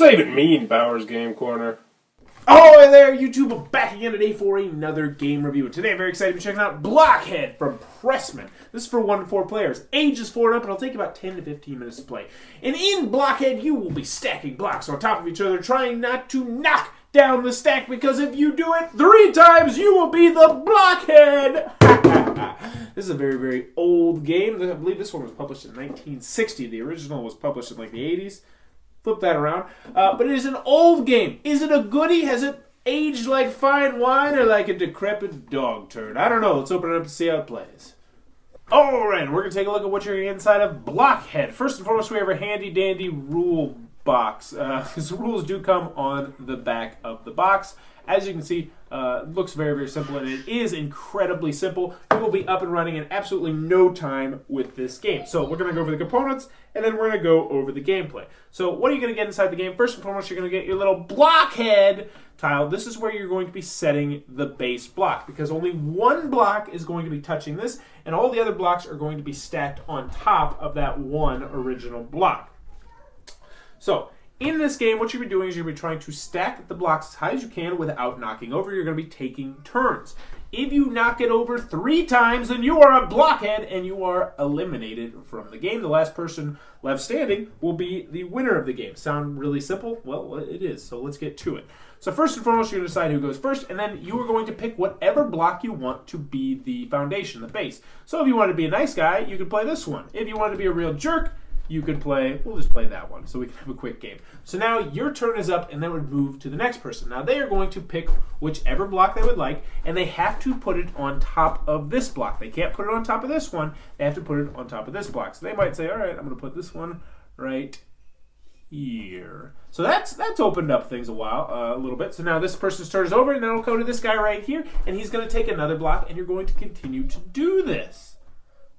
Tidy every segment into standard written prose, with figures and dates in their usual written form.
that even mean, Bowers Game Corner? Oh, hey there, YouTube. I'm back again today for another game review. Today I'm very excited to be checking out Blockhead from Pressman. This is for 1 to 4 players. Age is 4 and up, and it'll take about 10 to 15 minutes to play. And in Blockhead, you will be stacking blocks on top of each other, trying not to knock down the stack, because if you do it 3 times, you will be the Blockhead! This is a very, very old game. I believe this one was published in 1960. The original was published in like the 80s. Flip that around. But it is an old game. Is it a goodie? Has it aged like fine wine or like a decrepit dog turd? I don't know. Let's open it up to see how it plays. Alright, we're going to take a look at what you're inside of Blockhead. First and foremost, we have a handy-dandy rule box. Because the rules do come on the back of the box. As you can see, it looks very, very simple, and it is incredibly simple. You will be up and running in absolutely no time with this game. So we're going to go over the components, and then we're going to go over the gameplay. So what are you going to get inside the game? First and foremost, you're going to get your little Blockhead tile. This is where you're going to be setting the base block, because only one block is going to be touching this, and all the other blocks are going to be stacked on top of that one original block. So in this game, what you'll be doing is you'll be trying to stack the blocks as high as you can without knocking over. You're going to be taking turns. If you knock it over 3 times, then you are a Blockhead and you are eliminated from the game. The last person left standing will be the winner of the game. Sound really simple? Well, it is, so let's get to it. So first and foremost, you're going to decide who goes first, and then you are going to pick whatever block you want to be the foundation, the base. So if you want to be a nice guy, you can play this one. If you want to be a real jerk, you could play, we'll just play that one so we can have a quick game. So now your turn is up, and then would move to the next person. Now they are going to pick whichever block they would like, and they have to put it on top of this block. They can't put it on top of this one. They have to put it on top of this block. So they might say, all right, I'm going to put this one right here. So that's opened up things a little bit. So now this person's turn is over, and then it'll go to this guy right here, and he's going to take another block, and you're going to continue to do this.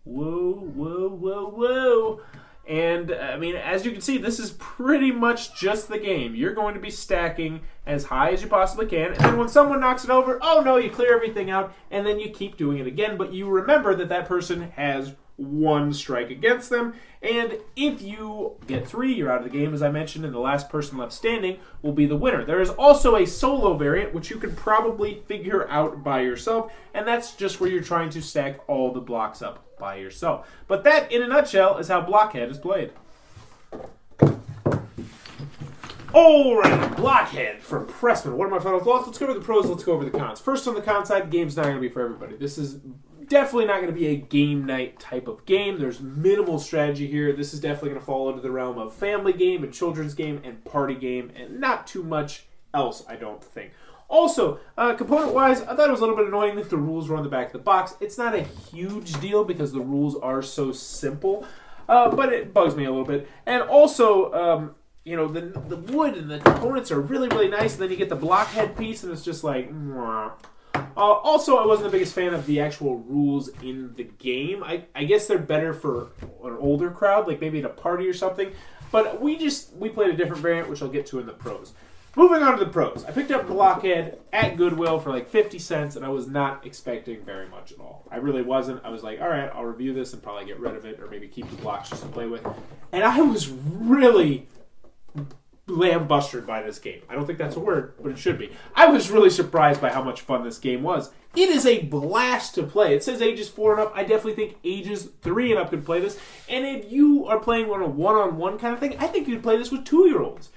Whoa, whoa, whoa, whoa. And, I mean, as you can see, this is pretty much just the game. You're going to be stacking as high as you possibly can, and then when someone knocks it over, oh no, you clear everything out, and then you keep doing it again, but you remember that that person has 1 strike against them, and if you get 3, you're out of the game, as I mentioned, and the last person left standing will be the winner. There is also a solo variant, which you could probably figure out by yourself, and that's just where you're trying to stack all the blocks up by yourself. But that, in a nutshell, is how Blockhead is played. Alright, Blockhead from Pressman. What are my final thoughts? Let's go over the pros, let's go over the cons. First, on the con side, the game's not going to be for everybody. This is definitely not going to be a game night type of game. There's minimal strategy here. This is definitely going to fall into the realm of family game and children's game and party game, and not too much else, I don't think. Also, component-wise, I thought it was a little bit annoying that the rules were on the back of the box. It's not a huge deal because the rules are so simple, but it bugs me a little bit. And also, you know, the wood and the components are really, really nice, and then you get the Blockhead piece, and it's just like, mwah. Also, I wasn't the biggest fan of the actual rules in the game. I guess they're better for an older crowd, like maybe at a party or something. But we played a different variant, which I'll get to in the pros. Moving on to the pros. I picked up Blockhead at Goodwill for like 50 cents, and I was not expecting very much at all. I really wasn't. I was like, all right, I'll review this and probably get rid of it, or maybe keep the blocks just to play with. And I was really lambustered by this game. I don't think that's a word, but it should be. I was really surprised by how much fun this game was. It is a blast to play. It says ages 4 and up. I definitely think ages 3 and up could play this. And if you are playing on a one-on-one kind of thing, I think you'd play this with 2-year-olds.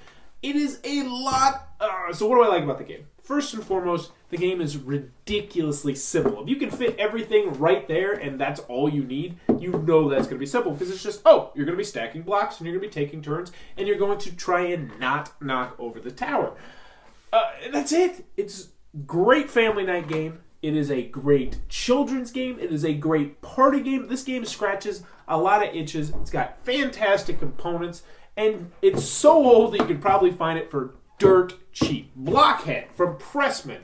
It is a lot. So what do I like about the game? First and foremost, the game is ridiculously simple. If you can fit everything right there and that's all you need, you know that's going to be simple because it's just, oh, you're going to be stacking blocks and you're going to be taking turns and you're going to try and not knock over the tower. That's it. It's a great family night game. It is a great children's game. It is a great party game. This game scratches a lot of itches. It's got fantastic components. And it's so old that you could probably find it for dirt cheap. Blockhead from Pressman,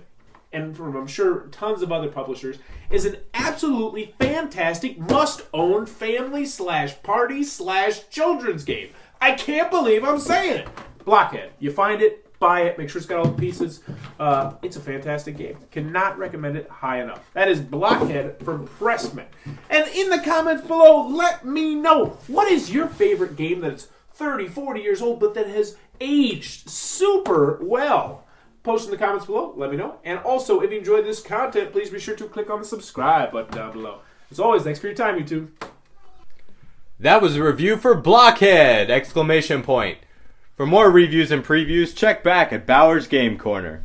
and from, I'm sure, tons of other publishers, is an absolutely fantastic must-own family/party/children's game. I can't believe I'm saying it. Blockhead. You find it, buy it, make sure it's got all the pieces. It's a fantastic game. Cannot recommend it high enough. That is Blockhead from Pressman. And in the comments below, let me know, what is your favorite game that's 30, 40 years old, but that has aged super well. Post in the comments below, let me know. And also, if you enjoyed this content, please be sure to click on the subscribe button down below. As always, thanks for your time, YouTube. That was a review for Blockhead! For more reviews and previews, check back at Bauer's Game Corner.